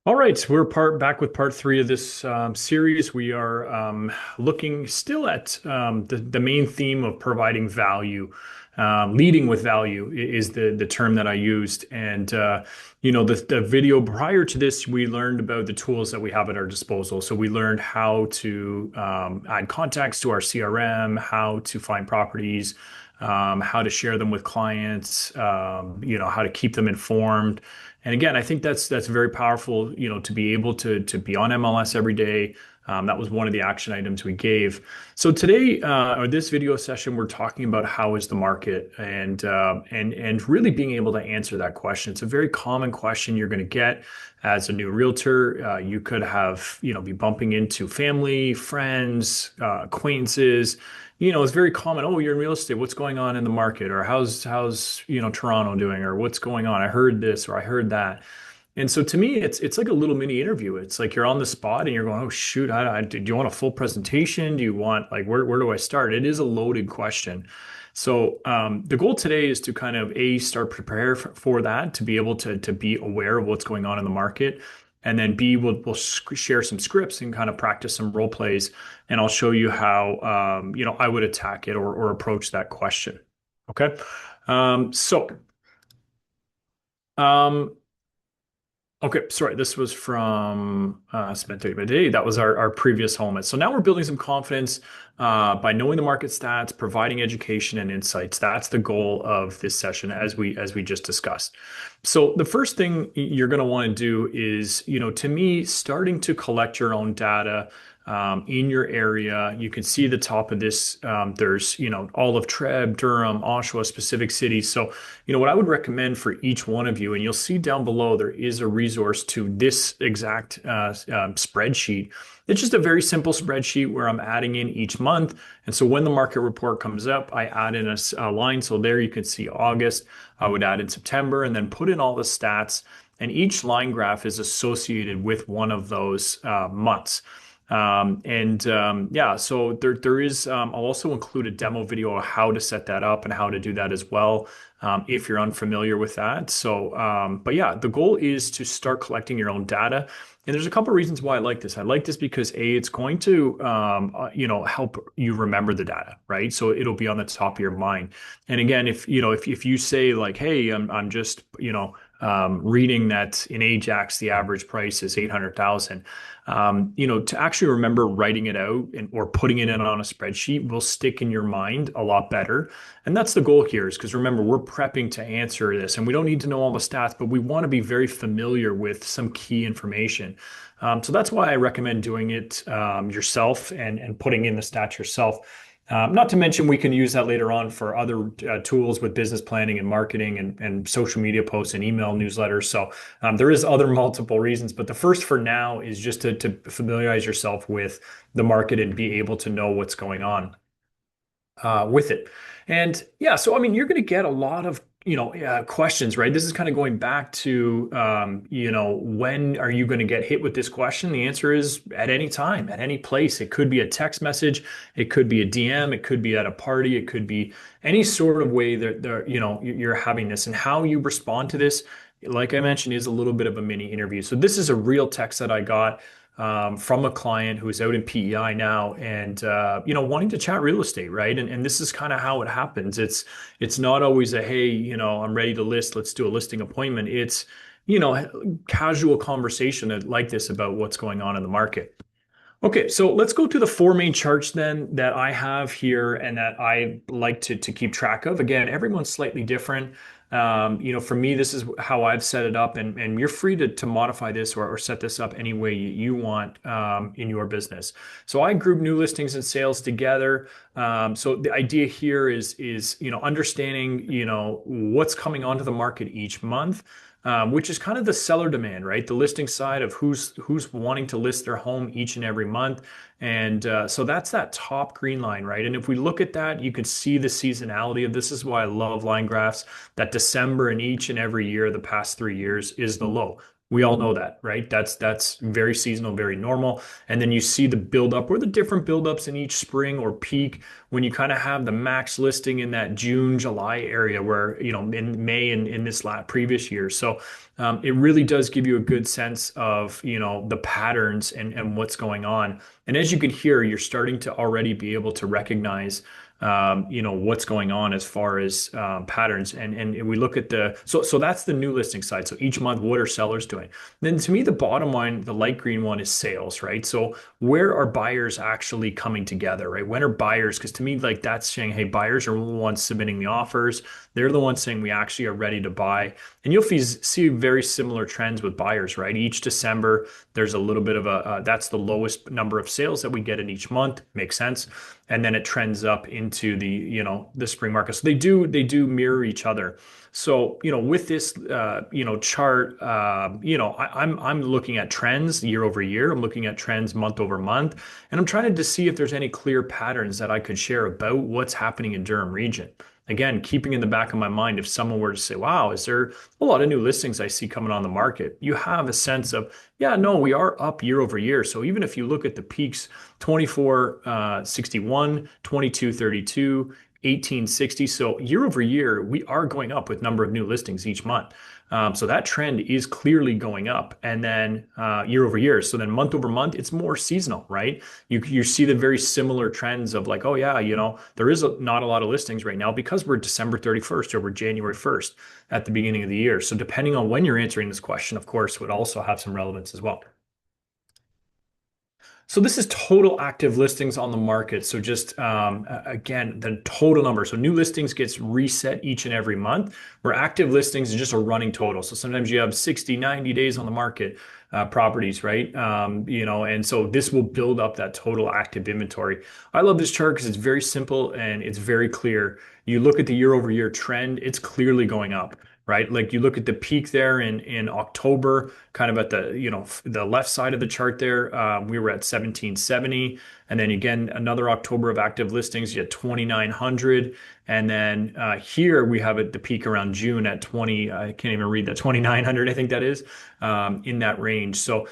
All right, we're back with part three of this series. We are looking still at the main theme of providing value. Leading with value is the term that I used. And the video prior to this, we learned about the tools that we have at our disposal. So we learned how to add contacts to our CRM, how to find properties, how to share them with clients, how to keep them informed. And again, I think that's very powerful, to be able to be on MLS every day. That was one of the action items we gave. So today, or this video session, we're talking about how is the market, and really being able to answer that question. It's a very common question you're going to get as a new realtor. You could have, be bumping into family, friends, acquaintances. It's very common. Oh, you're in real estate. What's going on in the market? Or how's Toronto doing? Or what's going on? I heard this or I heard that. And so to me, it's like a little mini interview. It's like you're on the spot and you're going, oh shoot, do you want a full presentation? Do you want like where do I start? It is a loaded question. So the goal today is to kind of start prepare for that, to be able to be aware of what's going on in the market. And then B, we'll share some scripts and kind of practice some role plays, and I'll show you how I would attack it or approach that question. Okay. So um, okay, sorry, this was from Spent 30 by Day. That was our previous home. So now we're building some confidence by knowing the market stats, providing education and insights. That's the goal of this session, as we just discussed. So the first thing you're going to want to do is, to me, starting to collect your own data in your area. You can see the top of this. There's, all of Treb, Durham, Oshawa, specific cities. So, what I would recommend for each one of you, and you'll see down below, there is a resource to this exact spreadsheet. It's just a very simple spreadsheet where I'm adding in each month. And so when the market report comes up, I add in a line. So there you can see August. I would add in September and then put in all the stats. And each line graph is associated with one of those months. Yeah, so there is, I'll also include a demo video of how to set that up and how to do that as well, if you're unfamiliar with that. So, but yeah, the goal is to start collecting your own data. And there's a couple of reasons why I like this. I like this because it's going to, help you remember the data, right? So it'll be on the top of your mind. And again, if you say like, hey, I'm just, reading that in Ajax, the average price is 800,000. To actually remember writing it out or putting it in on a spreadsheet will stick in your mind a lot better. And that's the goal here, is because remember, we're prepping to answer this and we don't need to know all the stats, but we want to be very familiar with some key information. So that's why I recommend doing it yourself and putting in the stats yourself. Not to mention, we can use that later on for other tools with business planning and marketing and social media posts and email newsletters. So there is other multiple reasons, but the first for now is just to familiarize yourself with the market and be able to know what's going on with it. And yeah, so I mean, you're going to get a lot of questions, right? This is kind of going back to when are you going to get hit with this question? The answer is at any time, at any place. It could be a text message, it could be a DM, it could be at a party, it could be any sort of way that you're having this, and how you respond to this. Like I mentioned, is a little bit of a mini interview. So this is a real text that I got from a client who's out in PEI now and wanting to chat real estate, right? And this is kind of how it happens. It's not always a hey, I'm ready to list, let's do a listing appointment. It's casual conversation like this about what's going on in the market. Okay, so let's go to the four main charts then that I have here and that I like to keep track of. Again, everyone's slightly different. For me, this is how I've set it up, and you're free to modify this or set this up any way you want in your business. So I group new listings and sales together. So the idea here is understanding what's coming onto the market each month. Which is kind of the seller demand, right? The listing side of who's wanting to list their home each and every month. And so that's that top green line, right? And if we look at that, you can see the seasonality of this. Is why I love line graphs. That December in each and every year, the past 3 years, is the low. We all know that, right? That's very seasonal, very normal. And then you see the buildup or the different buildups in each spring or peak when you kind of have the max listing in that June, July area where, in May and in this previous year. So it really does give you a good sense of, the patterns and what's going on. And as you can hear, you're starting to already be able to recognize what's going on as far as patterns. And we look at so that's the new listing side. So each month, what are sellers doing? Then to me, the bottom line, the light green one is sales, right? So where are buyers actually coming together, right? When are buyers? Because to me, like that's saying, hey, buyers are the ones submitting the offers. They're the ones saying we actually are ready to buy. And you'll see very similar trends with buyers, right? Each December, there's a little bit of that's the lowest number of sales that we get in each month. Makes sense. And then it trends up into the spring market. So they do mirror each other. So, with this, chart, I'm looking at trends year over year. I'm looking at trends month over month, and I'm trying to see if there's any clear patterns that I could share about what's happening in Durham region. Again, keeping in the back of my mind, if someone were to say, wow, is there a lot of new listings I see coming on the market? You have a sense of, yeah, no, we are up year over year. So even if you look at the peaks, 2461, 2232, 1860. So year over year, we are going up with number of new listings each month. So that trend is clearly going up. And then year over year. So then month over month, it's more seasonal, right? You see the very similar trends of like, oh yeah, there is not a lot of listings right now because we're December 31st or we're January 1st at the beginning of the year. So depending on when you're answering this question, of course, would also have some relevance as well. So this is total active listings on the market. So just again, the total number. So new listings gets reset each and every month, where active listings is just a running total. So sometimes you have 60, 90 days on the market properties, right? And so this will build up that total active inventory. I love this chart because it's very simple and it's very clear. You look at the year over year trend, it's clearly going up, right? Like you look at the peak there in October, kind of at the left side of the chart there, we were at 1770, and then again another October of active listings, you had 2900, and then here we have at the peak around June at 20. I can't even read that, 2900, I think that is in that range. So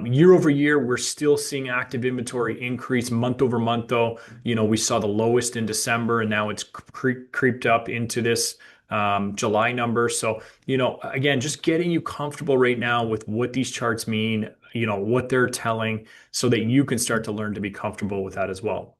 year over year, we're still seeing active inventory increase month over month. Though we saw the lowest in December, and now it's creeped up into this July number. So, again, just getting you comfortable right now with what these charts mean, what they're telling, so that you can start to learn to be comfortable with that as well.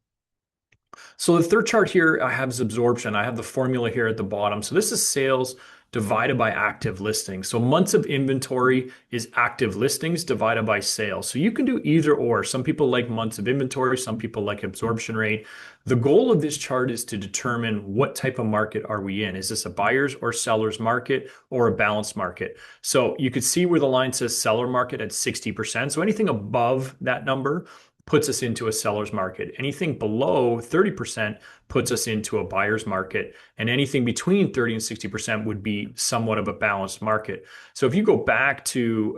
So the third chart here I have is absorption. I have the formula here at the bottom. So this is sales divided by active listings. So months of inventory is active listings divided by sales. So you can do either or. Some people like months of inventory, some people like absorption rate. The goal of this chart is to determine what type of market are we in. Is this a buyer's or seller's market or a balanced market? So you could see where the line says seller market at 60%. So anything above that number puts us into a seller's market. Anything below 30% puts us into a buyer's market. And anything between 30 and 60% would be somewhat of a balanced market. So if you go back to,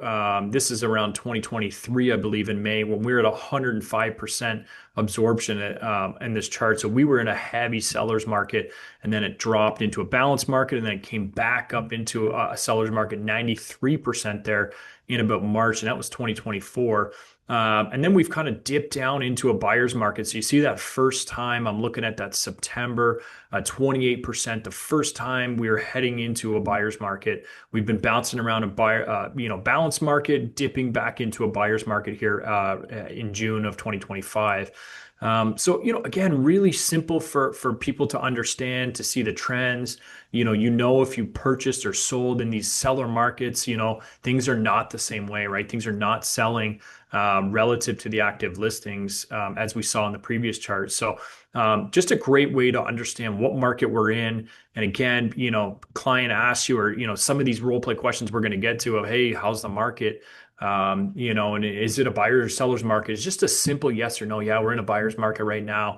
this is around 2023, I believe in May, when we were at 105% absorption in this chart. So we were in a heavy seller's market, and then it dropped into a balanced market, and then it came back up into a seller's market, 93% there in about March, and that was 2024. And then we've kind of dipped down into a buyer's market. So you see that first time, I'm looking at that September, 28%. The first time we were heading into a buyer's market. We've been bouncing around a balanced market, dipping back into a buyer's market here in June of 2025. So, again, really simple for people to understand, to see the trends. If you purchased or sold in these seller markets, things are not the same way, right? Things are not selling relative to the active listings as we saw in the previous chart. So just a great way to understand what market we're in. And again, client asks you, or, some of these role play questions we're going to get to of, hey, how's the market? And is it a buyer or seller's market? It's just a simple yes or no. Yeah, we're in a buyer's market right now.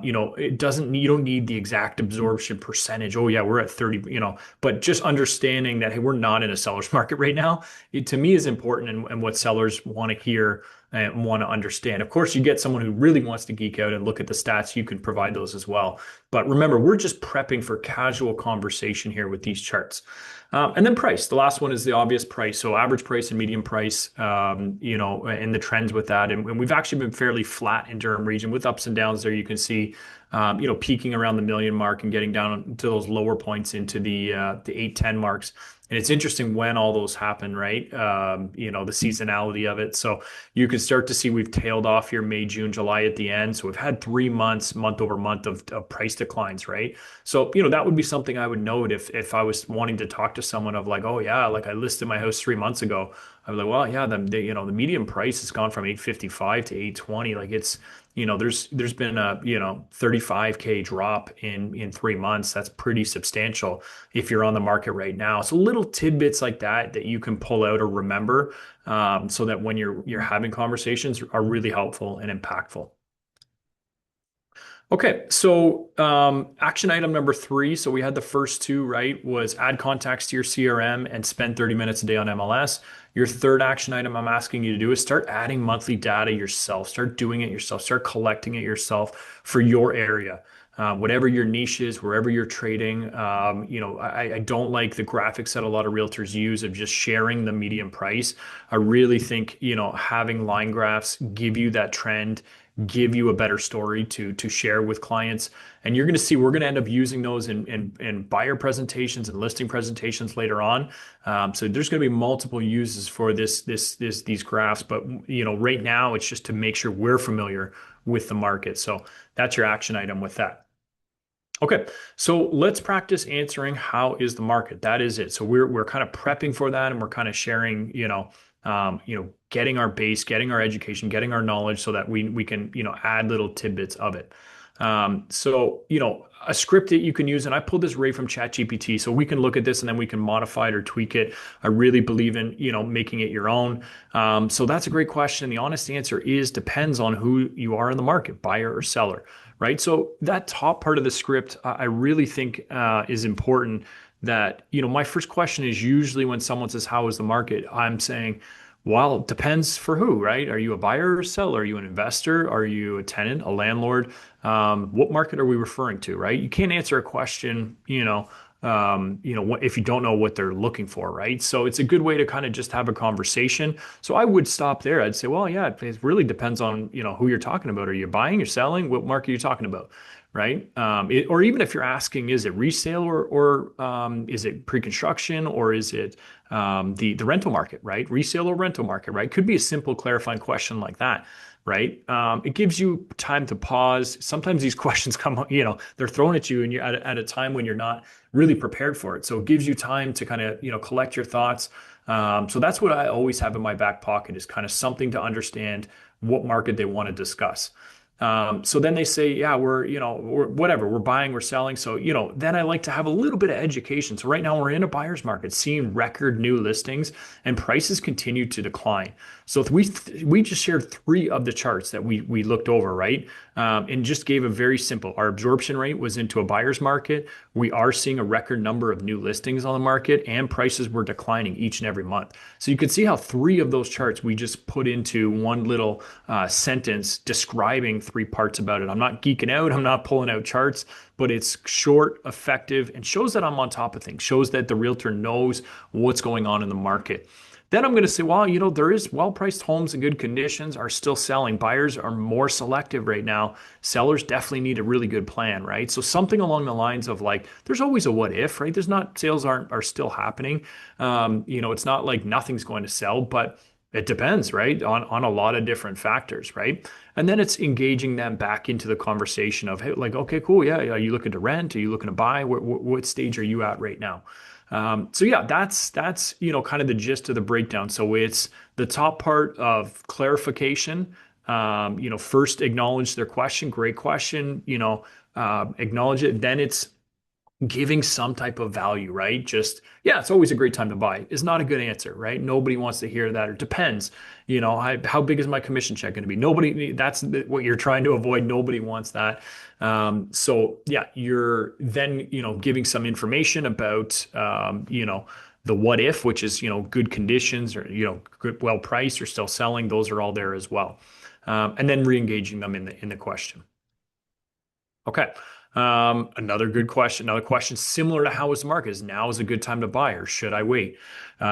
You don't need the exact absorption percentage. Oh yeah, we're at 30, but just understanding that, hey, we're not in a seller's market right now, it to me is important, and what sellers want to hear and want to understand. Of course, you get someone who really wants to geek out and look at the stats, you can provide those as well. But remember, we're just prepping for casual conversation here with these charts. And then price. The last one is the obvious price. So average price and median price, and the trends with that. And we've actually been fairly flat in Durham region with ups and downs there. You can see, peaking around the million mark and getting down to those lower points into the 810 marks. And it's interesting when all those happen, right? The seasonality of it. So you can start to see we've tailed off here May, June, July at the end. So we've had 3 months, month over month of price declines, right? So, that would be something I would note if I was wanting to talk to someone of like, oh yeah, like I listed my house 3 months ago. I was like, well, yeah, the median price has gone from 855 to 820. Like there's been a 35K drop in 3 months. That's pretty substantial if you're on the market right now. So little tidbits like that you can pull out or remember, so that when you're having conversations are really helpful and impactful. Okay, so action item number three. So we had the first two, right? Was add contacts to your CRM and spend 30 minutes a day on MLS. Your third action item I'm asking you to do is start adding monthly data yourself. Start doing it yourself. Start collecting it yourself for your area. Whatever your niche is, wherever you're trading, I don't like the graphics that a lot of realtors use of just sharing the median price. I really think, having line graphs give you that trend, give you a better story to share with clients. And you're going to see we're going to end up using those in buyer presentations and listing presentations later on. So there's going to be multiple uses for these graphs. But right now it's just to make sure we're familiar with the market. So that's your action item with that. Okay, so let's practice answering how is the market. That is it. So we're kind of prepping for that, and we're kind of sharing, getting our base, getting our education, getting our knowledge, so that we can add little tidbits of it. A script that you can use, and I pulled this right from ChatGPT, so we can look at this and then we can modify it or tweak it. I really believe in making it your own. So that's a great question. The honest answer is depends on who you are in the market, buyer or seller, right? So that top part of the script, I really think is important. That my first question is usually when someone says how is the market, I'm saying, well, it depends for who, right? Are you a buyer or a seller? Are you an investor? Are you a tenant, a landlord? What market are we referring to, right? You can't answer a question, if you don't know what they're looking for, right? So it's a good way to kind of just have a conversation. So I would stop there. I'd say, well, yeah, it really depends on, who you're talking about. Are you buying or selling? What market are you talking about? Right? Or even if you're asking, is it resale or is it pre-construction or is it the rental market, right? Resale or rental market, right? Could be a simple clarifying question like that, right? It gives you time to pause. Sometimes these questions come, they're thrown at you and you're at a time when you're not really prepared for it. So it gives you time to kind of, collect your thoughts. So that's what I always have in my back pocket is kind of something to understand what market they want to discuss. So then they say, yeah, we're whatever, we're buying, we're selling. So, then I like to have a little bit of education. So right now we're in a buyer's market, seeing record new listings and prices continue to decline. So if we just shared three of the charts that we looked over, right? And just gave a very simple, our absorption rate was into a buyer's market. We are seeing a record number of new listings on the market and prices were declining each and every month. So you can see how three of those charts we just put into one little sentence describing three parts about it. I'm not geeking out. I'm not pulling out charts, but it's short, effective, and shows that I'm on top of things, shows that the realtor knows what's going on in the market. Then I'm going to say, well, there is well-priced homes in good conditions are still selling. Buyers are more selective right now. Sellers definitely need a really good plan, right? So something along the lines of like, there's always a what if, right? There's not, sales are still happening. It's not like nothing's going to sell, but it depends, right? On a lot of different factors, right? And then it's engaging them back into the conversation of, hey, like, okay, cool. Yeah. Are you looking to rent? Are you looking to buy? What stage are you at right now? So yeah, that's kind of the gist of the breakdown. So it's the top part of clarification. First acknowledge their question, great question. Acknowledge it. Then it's giving some type of value, right? Just, yeah, it's always a great time to buy is not a good answer, right? Nobody wants to hear that. It depends. How big is my commission check going to be? Nobody, that's what you're trying to avoid. Nobody wants that. So yeah, you're then, giving some information about, The what if, which is, good conditions or, good, well priced or still selling, those are all there as well. And then re-engaging them in the question. Okay. Another good question. Another question similar to how is the market? Is now is a good time to buy or should I wait?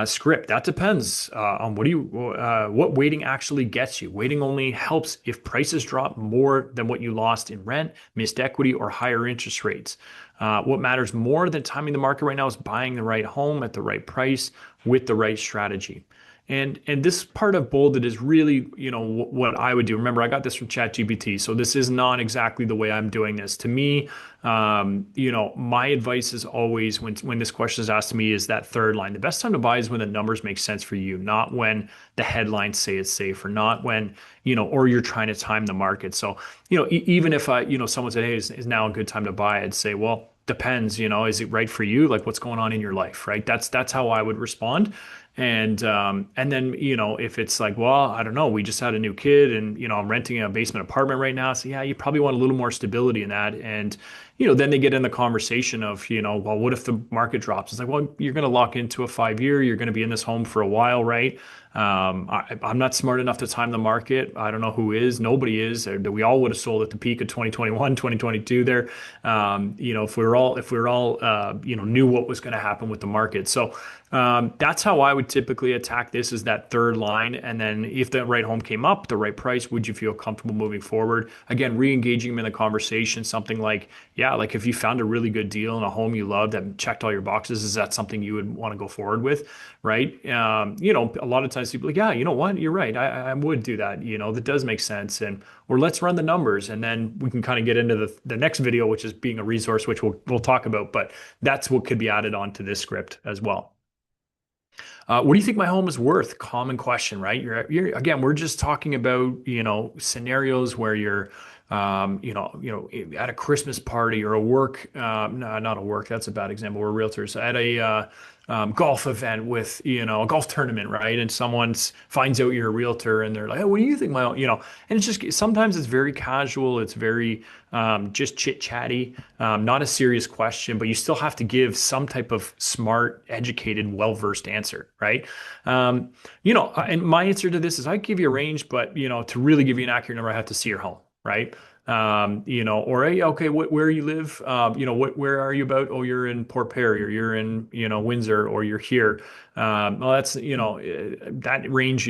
Script. That depends on what waiting actually gets you. Waiting only helps if prices drop more than what you lost in rent, missed equity, or higher interest rates. What matters more than timing the market right now is buying the right home at the right price with the right strategy. And this part of bolded is really, what I would do. Remember, I got this from ChatGPT, so this is not exactly the way I'm doing this. To me, my advice is always when this question is asked to me is that third line. The best time to buy is when the numbers make sense for you, not when the headlines say it's safe, or not when, or you're trying to time the market. So, even if someone said, hey, is now a good time to buy? I'd say, well, depends, is it right for you? Like what's going on in your life, right? That's how I would respond. And then, if it's like, well, I don't know, we just had a new kid and, I'm renting a basement apartment right now. So yeah, you probably want a little more stability in that. And, then they get in the conversation of, well, what if the market drops? It's like, well, you're going to lock into a 5 year, you're going to be in this home for a while, right? I'm not smart enough to time the market. I don't know who is. Nobody is. We all would have sold at the peak of 2021, 2022 there. If we're all, knew what was going to happen with the market. So, that's how I would typically attack this is that third line. And then if the right home came up, the right price, would you feel comfortable moving forward? Again, re-engaging them in the conversation, something like, yeah, like if you found a really good deal in a home you loved that checked all your boxes, is that something you would want to go forward with? Right. A lot of times people are like, yeah, you know what? You're right. I would do that. That does make sense. Or let's run the numbers and then we can kind of get into the next video, which is being a resource, which we'll talk about, but that's what could be added on to this script as well. What do you think my home is worth? Common question, right? Again, we're just talking about, scenarios where you're, at a Christmas party or a work, no, not a work, that's a bad example. We're realtors at a golf event with, a golf tournament, right? And someone finds out you're a realtor and they're like, oh, what do you think and it's just, sometimes it's very casual. It's very, just chit chatty, not a serious question, but you still have to give some type of smart, educated, well-versed answer, right? And my answer to this is I give you a range, but, to really give you an accurate number, I have to see your home, right? Or hey, okay, where you live, where are you about? Oh, you're in Port Perry, or you're in, Windsor, or you're here. Well, that's, that range,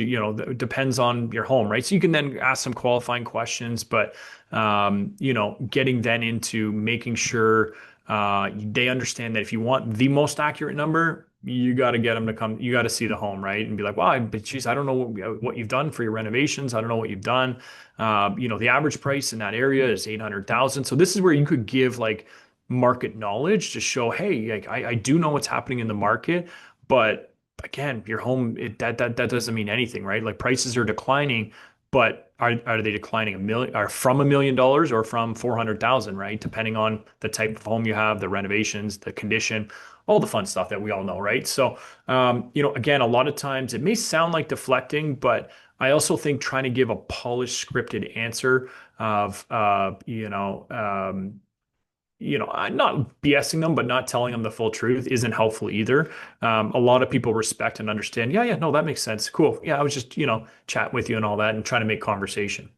depends on your home, right? So you can then ask some qualifying questions, but, getting then into making sure, they understand that if you want the most accurate number, you got to get them to come, you got to see the home, right? And be like, wow, but geez, I don't know what you've done for your renovations. I don't know what you've done. The average price in that area is 800,000. So this is where you could give like market knowledge to show, hey, like I do know what's happening in the market, but again, your home, that doesn't mean anything, right? Like prices are declining, but are they declining from $1 million or from 400,000, right? Depending on the type of home you have, the renovations, the condition, all the fun stuff that we all know, right? So, again, a lot of times it may sound like deflecting, but I also think trying to give a polished, scripted answer of, I'm not BSing them, but not telling them the full truth isn't helpful either. A lot of people respect and understand. Yeah, yeah, no, that makes sense. Cool. Yeah, I was just, chatting with you and all that and trying to make conversation.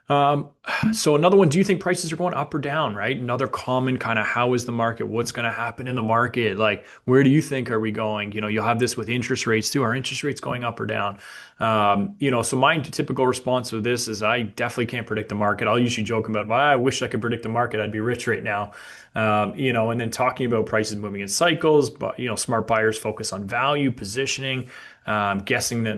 Um, so another one, do you think prices are going up or down, right? Another common kind of how is the market? What's going to happen in the market? Like, where do you think are we going? You'll have this with interest rates too. Are interest rates going up or down? So my typical response to this is I definitely can't predict the market. I'll usually joke about, well, I wish I could predict the market. I'd be rich right now. And then talking about prices moving in cycles, but smart buyers focus on value, positioning, not guessing the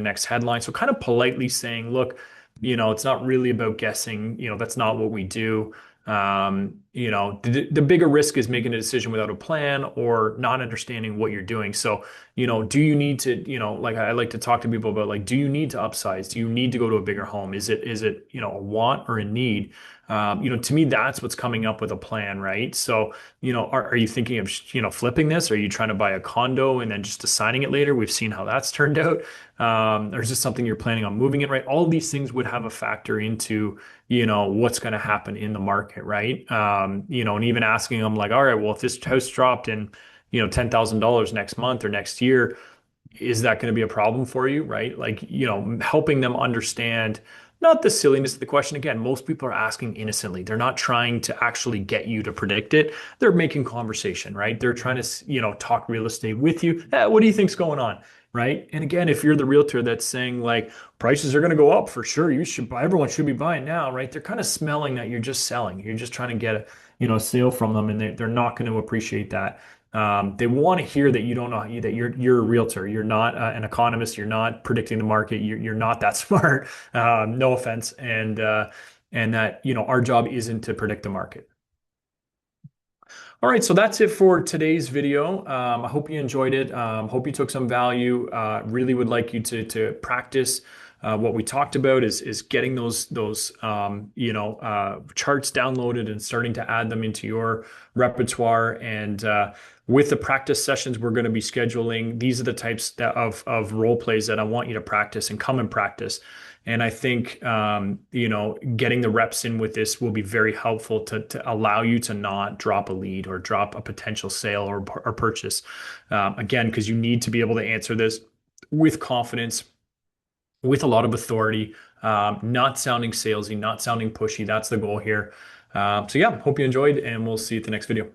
next headline. So kind of politely saying, look, it's not really about guessing. That's not what we do. The bigger risk is making a decision without a plan or not understanding what you're doing. So, do you need to, like I like to talk to people about like, do you need to upsize? Do you need to go to a bigger home? Is it, a want or a need? To me, that's what's coming up with a plan, right? So, are you thinking of, flipping this? Are you trying to buy a condo and then just assigning it later? We've seen how that's turned out. Or is this something you're planning on moving it, right? All of these things would have a factor into, what's going to happen in the market, right? And even asking them like, all right, well, if this house dropped in, $10,000 next month or next year, is that going to be a problem for you, right? Like, helping them understand not the silliness of the question. Again, most people are asking innocently. They're not trying to actually get you to predict it. They're making conversation, right? They're trying to, talk real estate with you. What do you think's going on? Right. And again, if you're the realtor that's saying like prices are going to go up for sure, you should buy, everyone should be buying now, right? They're kind of smelling that you're just selling. You're just trying to get a, sale from them, and they're not going to appreciate that. They want to hear that you don't know that you're a realtor. You're not an economist. You're not predicting the market. You're not that smart. No offense, and that our job isn't to predict the market. All right, so that's it for today's video. I hope you enjoyed it. Hope you took some value. Really would like you to practice what we talked about is getting those charts downloaded and starting to add them into your repertoire. And with the practice sessions we're going to be scheduling, these are the types of role plays that I want you to practice and come and practice. And I think, getting the reps in with this will be very helpful to allow you to not drop a lead or drop a potential sale or purchase. Again, because you need to be able to answer this with confidence, with a lot of authority, not sounding salesy, not sounding pushy. That's the goal here. So yeah, hope you enjoyed, and we'll see you at the next video.